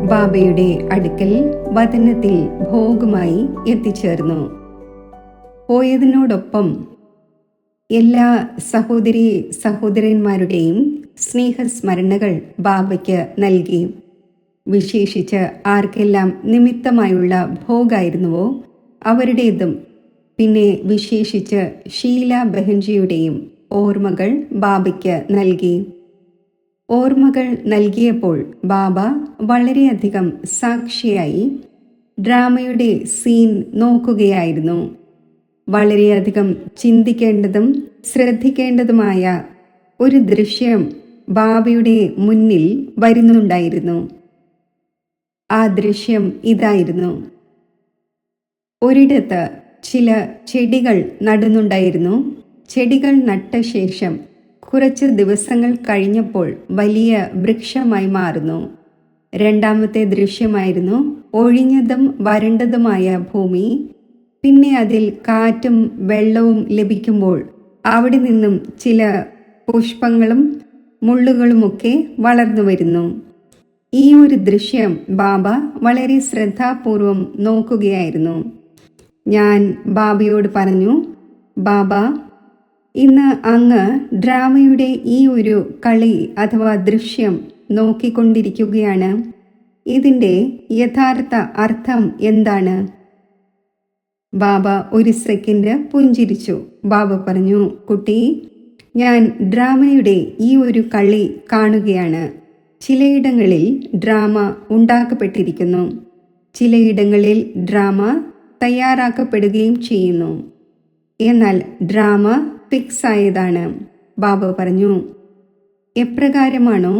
ബാബയുടെ അടുക്കൽ വചനത്തിൽ ഭോഗമായി എത്തിച്ചേർന്നു. പോയതിനോടൊപ്പം എല്ലാ സഹോദരീ സഹോദരന്മാരുടെയും സ്നേഹസ്മരണകൾ ബാബയ്ക്ക് നൽകി. വിശേഷിച്ച് ആർക്കെല്ലാം നിമിത്തമായുള്ള ഭോഗായിരുന്നുവോ അവരുടേതും, പിന്നെ വിശേഷിച്ച് ഷീല ബഹൻജിയുടെയും ഓർമ്മകൾ ബാബയ്ക്ക് നൽകി. ഓർമ്മകൾ നൽകിയപ്പോൾ ബാബ വളരെയധികം സാക്ഷിയായി ഡ്രാമയുടെ സീൻ നോക്കുകയായിരുന്നു. വളരെയധികം ചിന്തിക്കേണ്ടതും ശ്രദ്ധിക്കേണ്ടതുമായ ഒരു ദൃശ്യം ബാബയുടെ മുന്നിൽ വരുന്നുണ്ടായിരുന്നു. ആ ദൃശ്യം ഇതായിരുന്നു. ഒരിടത്ത് ചില ചെടികൾ നടുന്നുണ്ടായിരുന്നു. ചെടികൾ നട്ട ശേഷം കുറച്ച് ദിവസങ്ങൾ കഴിഞ്ഞപ്പോൾ വലിയ വൃക്ഷമായി മാറുന്നു. രണ്ടാമത്തെ ദൃശ്യമായിരുന്നു ഒഴിഞ്ഞതും വരണ്ടതുമായ ഭൂമി. പിന്നെ അതിൽ കാറ്റും വെള്ളവും ലഭിക്കുമ്പോൾ അവിടെ നിന്നും ചില പുഷ്പങ്ങളും മുള്ളുകളുമൊക്കെ വളർന്നു വരുന്നു. ഈ ഒരു ദൃശ്യം ബാബ വളരെ ശ്രദ്ധാപൂർവം നോക്കുകയായിരുന്നു. ഞാൻ ബാബയോട് പറഞ്ഞു, ബാബ, ഇന്ന് അങ്ങ് ഡ്രാമയുടെ ഈ ഒരു കളി അഥവാ ദൃശ്യം നോക്കിക്കൊണ്ടിരിക്കുകയാണ്. ഇതിൻ്റെ യഥാർത്ഥ അർത്ഥം എന്താണ്? ബാബ ഒരു സെക്കൻഡ് പുഞ്ചിരിച്ചു. ബാബ പറഞ്ഞു, കുട്ടി, ഞാൻ ഡ്രാമയുടെ ഈ ഒരു കളി കാണുകയാണ്. ചിലയിടങ്ങളിൽ ഡ്രാമ ഉണ്ടാക്കപ്പെട്ടിരിക്കുന്നു, ചിലയിടങ്ങളിൽ ഡ്രാമ തയ്യാറാക്കപ്പെടുകയും ചെയ്യുന്നു. എന്നാൽ ഡ്രാമ ഫിക്സ് ആയതാണ്. ബാബ പറഞ്ഞു, എപ്രകാരമാണോ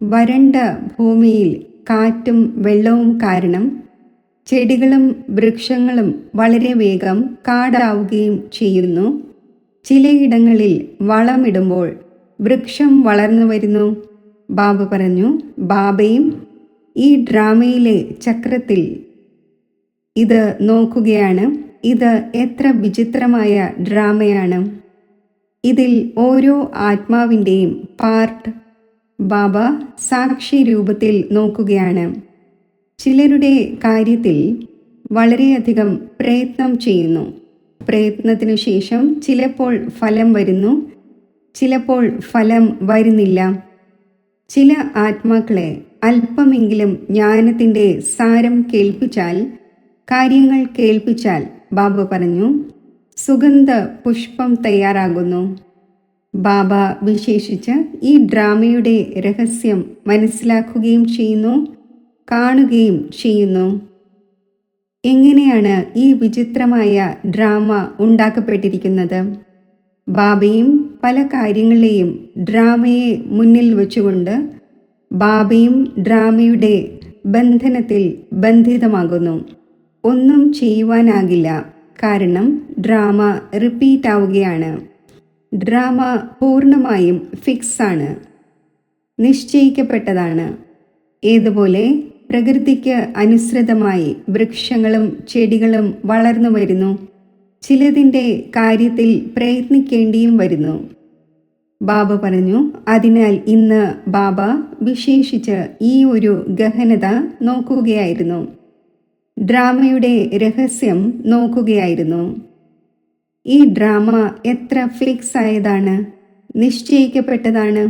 വരണ്ട ഭൂമിയിൽ കാറ്റും വെള്ളവും കാരണം ചെടികളും വൃക്ഷങ്ങളും വളരെ വേഗം കാടാവുകയും ചെയ്യുന്നു, ചിലയിടങ്ങളിൽ വളമിടുമ്പോൾ വൃക്ഷം വളർന്നു വരുന്നു. ബാബ പറഞ്ഞു, ബാബയും ഈ ഡ്രാമയിലെ ചക്രത്തിൽ ഇത് നോക്കുകയാണ്. ഇത് എത്ര വിചിത്രമായ ഡ്രാമയാണ്. ഇതിൽ ഓരോ ആത്മാവിൻ്റെയും പാർട്ട് ബാബ സാക്ഷി രൂപത്തിൽ നോക്കുകയാണ്. ചിലരുടെ കാര്യത്തിൽ വളരെയധികം പ്രയത്നം ചെയ്യുന്നു. പ്രയത്നത്തിനു ശേഷം ചിലപ്പോൾ ഫലം വരുന്നു, ചിലപ്പോൾ ഫലം വരുന്നില്ല. ചില ആത്മാക്കളെ അല്പമെങ്കിലും ജ്ഞാനത്തിൻ്റെ സാരം കേൾപ്പിച്ചാൽ, കാര്യങ്ങൾ കേൾപ്പിച്ചാൽ, ബാബ പറഞ്ഞു, സുഗന്ധ പുഷ്പം തയ്യാറാകുന്നു. ബാബ വിശേഷിച്ച് ഈ ഡ്രാമയുടെ രഹസ്യം മനസ്സിലാക്കുകയും ചെയ്യുന്നു, കാണുകയും ചെയ്യുന്നു. എങ്ങനെയാണ് ഈ വിചിത്രമായ ഡ്രാമ ഉണ്ടാക്കപ്പെട്ടിരിക്കുന്നത്? ബാബയും പല കാര്യങ്ങളെയും ഡ്രാമയെ മുന്നിൽ വെച്ചുകൊണ്ട് ബാബയും ഡ്രാമയുടെ ബന്ധനത്തിൽ ബന്ധിതമാകുന്നു. ഒന്നും ചെയ്യുവാനാകില്ല, കാരണം ഡ്രാമ റിപ്പീറ്റ് ആവുകയാണ്. ഡ്രാമ പൂർണ്ണമായും ഫിക്സ് ആണ്, നിശ്ചയിക്കപ്പെട്ടതാണ്. ഏതുപോലെ പ്രകൃതിക്ക് അനുസൃതമായി വൃക്ഷങ്ങളും ചെടികളും വളർന്നു വരുന്നു, ചിലതിൻ്റെ കാര്യത്തിൽ പ്രയത്നിക്കേണ്ടിയും വരുന്നു. ബാബ പറഞ്ഞു, അതിനാൽ ഇന്ന് ബാബ വിശേഷിച്ച് ഈ ഒരു ഗഹനത നോക്കുകയായിരുന്നു, ഡ്രാമയുടെ രഹസ്യം നോക്കുകയായിരുന്നു. ഈ ഡ്രാമ എത്ര ഫിക്സ് ആയതാണ്, നിശ്ചയിക്കപ്പെട്ടതാണ്.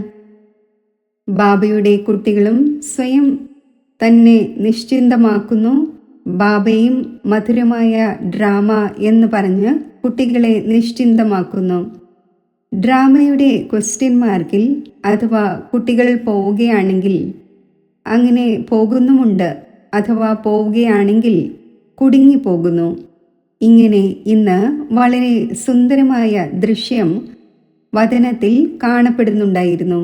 ബാബയുടെ കുട്ടികളും സ്വയം തന്നെ നിശ്ചിന്തമാക്കുന്നു. ബാബയും മധുരമായ ഡ്രാമ എന്ന് പറഞ്ഞ് കുട്ടികളെ നിശ്ചിന്തമാക്കുന്നു. ഡ്രാമയുടെ ക്വസ്റ്റ്യൻ മാർക്കിൽ അഥവാ കുട്ടികൾ പോവുകയാണെങ്കിൽ അങ്ങനെ പോകുന്നുമുണ്ട്, അഥവാ പോവുകയാണെങ്കിൽ കുടുങ്ങിപ്പോകുന്നു. ഇങ്ങനെ ഇന്ന് വളരെ സുന്ദരമായ ദൃശ്യം വചനത്തിൽ കാണപ്പെടുന്നുണ്ടായിരുന്നു.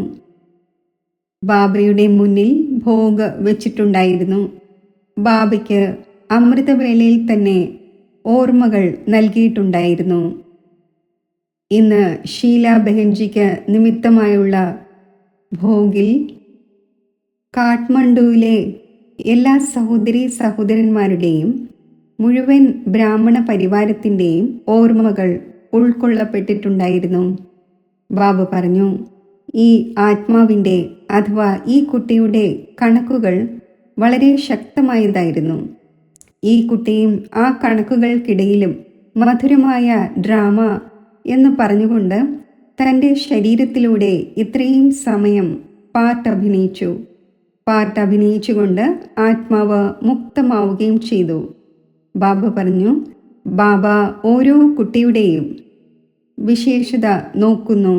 ബാബയുടെ മുന്നിൽ ഭോഗ് വെച്ചിട്ടുണ്ടായിരുന്നു. ബാബയ്ക്ക് അമൃതവേളയിൽ തന്നെ ഓർമ്മകൾ നൽകിയിട്ടുണ്ടായിരുന്നു. ഇന്ന് ഷീല ബഹൻജിക്ക് നിമിത്തമായുള്ള ഭോഗിൽ കാഠ്മണ്ഡുവിലെ എല്ലാ സഹോദരീ സഹോദരന്മാരുടെയും മുഴുവൻ ബ്രാഹ്മണ പരിവാരത്തിൻ്റെയും ഓർമ്മകൾ ഉൾക്കൊള്ളപ്പെട്ടിട്ടുണ്ടായിരുന്നു. ബാബു പറഞ്ഞു, ഈ ആത്മാവിൻ്റെ അഥവാ ഈ കുട്ടിയുടെ കണക്കുകൾ വളരെ ശക്തമായതായിരുന്നു. ഈ കുട്ടിയും ആ കണക്കുകൾക്കിടയിലും മധുരമായ ഡ്രാമ എന്ന് പറഞ്ഞുകൊണ്ട് തൻ്റെ ശരീരത്തിലൂടെ ഇത്രയും സമയം പാട്ട് അഭിനയിച്ചുകൊണ്ട് ആത്മാവ് മുക്തമാവുകയും ചെയ്തു. ബാബ പറഞ്ഞു, ബാബ ഓരോ കുട്ടിയുടെയും വിശേഷത നോക്കുന്നു.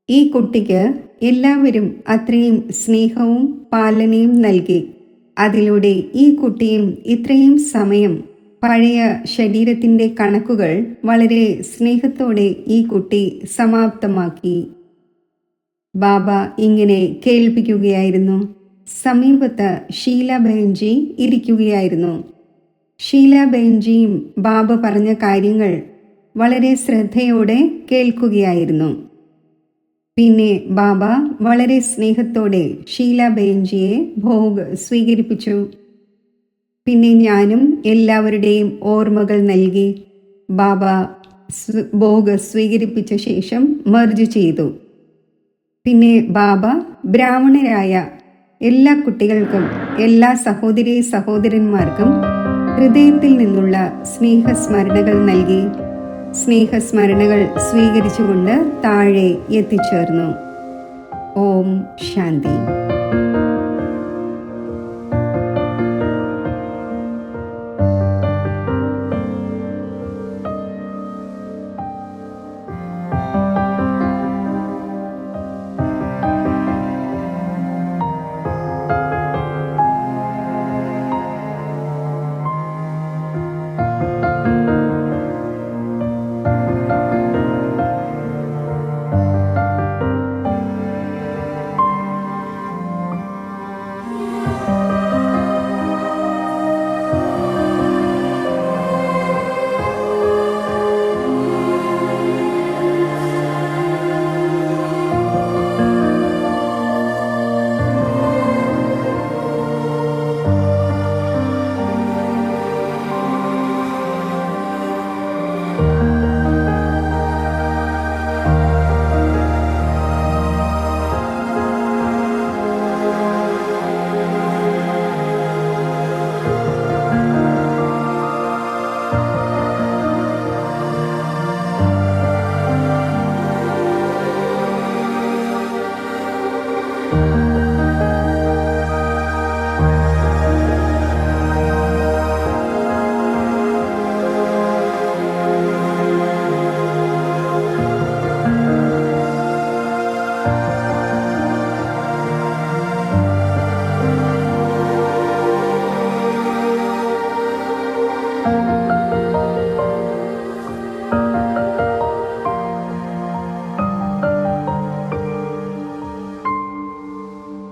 ഈ കുട്ടിക്ക് എല്ലാവരും അത്രയും സ്നേഹവും പാലനയും നൽകി. അതിലൂടെ ഈ കുട്ടിയും ഇത്രയും സമയം പഴയ ശരീരത്തിൻ്റെ കണക്കുകൾ വളരെ സ്നേഹത്തോടെ ഈ കുട്ടി സമാപ്തമാക്കി. ബാബ ഇങ്ങനെ കേൾപ്പിക്കുകയായിരുന്നു. സമീപത്ത് ഷീലാബെൻജി ഇരിക്കുകയായിരുന്നു. ഷീലാബെൻജിയും ബാബ പറഞ്ഞ കാര്യങ്ങൾ വളരെ ശ്രദ്ധയോടെ കേൾക്കുകയായിരുന്നു. പിന്നെ ബാബ വളരെ സ്നേഹത്തോടെ ഷീലാബെൻജിയെ ഭോഗ് സ്വീകരിപ്പിച്ചു. പിന്നെ ഞാനും എല്ലാവരുടെയും ഓർമ്മകൾ നൽകി. ബാബ ഭോഗ് സ്വീകരിപ്പിച്ച ശേഷം മെർജ് ചെയ്തു. പിന്നെ ബാബ ബ്രാഹ്മണരായ എല്ലാ കുട്ടികൾക്കും എല്ലാ സഹോദരന്മാർക്കും ഹൃദയത്തിൽ നിന്നുള്ള സ്നേഹസ്മരണകൾ നൽകി. സ്നേഹസ്മരണകൾ സ്വീകരിച്ചുകൊണ്ട് താഴെ എത്തിച്ചേർന്നു. ഓം ശാന്തി.